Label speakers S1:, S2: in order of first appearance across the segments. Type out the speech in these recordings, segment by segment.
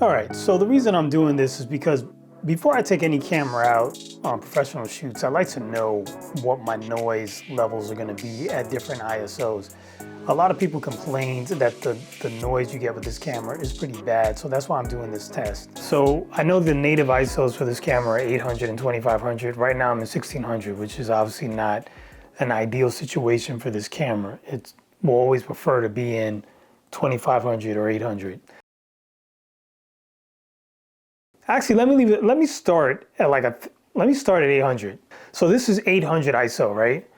S1: All right, so the reason I'm doing this is because before I take any camera out on professional shoots, I like to know what my noise levels are gonna be at different ISOs. A lot of people complained that the noise you get with this camera is pretty bad, so that's why I'm doing this test. So I know the native ISOs for this camera are 800 and 2500. Right now I'm in 1600, which is obviously not an ideal situation for this camera. It will always prefer to be in 2500 or 800. Actually, let me start at let me start at 800. So this is 800 ISO, right?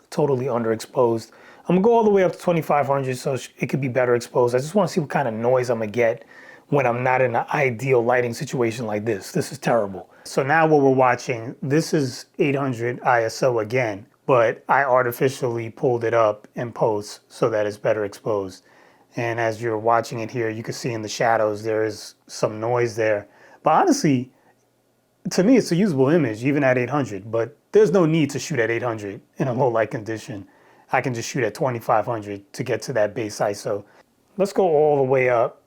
S1: Totally underexposed. I'm gonna go all the way up to 2500 so it could be better exposed. I just wanna see what kind of noise I'm gonna get when I'm not in an ideal lighting situation like this. This is terrible. So now what we're watching, this is 800 ISO again, but I artificially pulled it up in post so that it's better exposed. And as you're watching it here, you can see in the shadows, there is some noise there. But honestly, to me, it's a usable image, even at 800, but there's no need to shoot at 800 in a low light condition. I can just shoot at 2500 to get to that base ISO. Let's go all the way up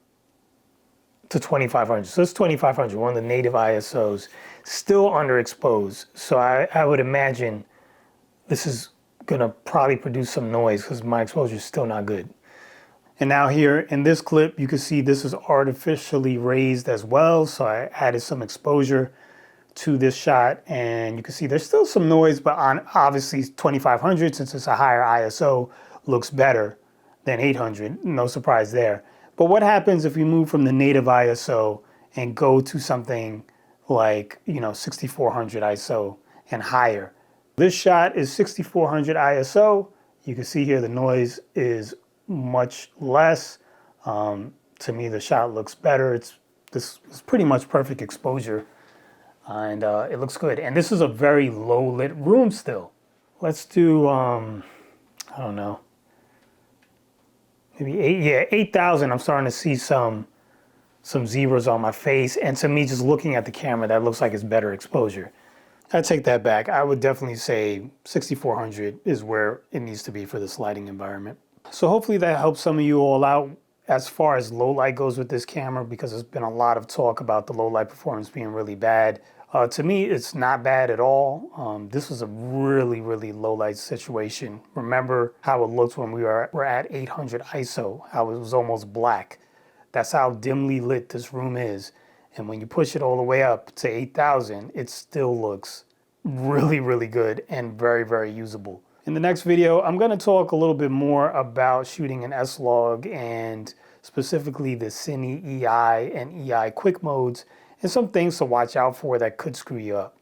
S1: to 2500. So it's 2500, one of the native ISOs, still underexposed. So I would imagine this is gonna probably produce some noise because my exposure is still not good. And now here in this clip, you can see this is artificially raised as well. So I added some exposure to this shot and you can see there's still some noise, but on obviously 2500, since it's a higher ISO, looks better than 800. No surprise there. But what happens if we move from the native ISO and go to something like, 6400 ISO and higher? This shot is 6400 ISO. You can see here the noise is much less. To me, the shot looks better. This is pretty much perfect exposure, and it looks good. And this is a very low lit room still. Let's do I don't know, maybe 8,000. I'm starting to see some zeros on my face, and to me, just looking at the camera, that looks like it's better exposure. I take that back. I would definitely say 6400 is where it needs to be for this lighting environment. So hopefully that helps some of you all out as far as low light goes with this camera, because there's been a lot of talk about the low light performance being really bad. To me, it's not bad at all. This was a really, really low light situation. Remember how it looked when we were at 800 ISO, how it was almost black. That's how dimly lit this room is. And when you push it all the way up to 8,000, it still looks really, really good and very, very usable. In the next video, I'm going to talk a little bit more about shooting in S-Log and specifically the Cine EI and EI quick modes and some things to watch out for that could screw you up.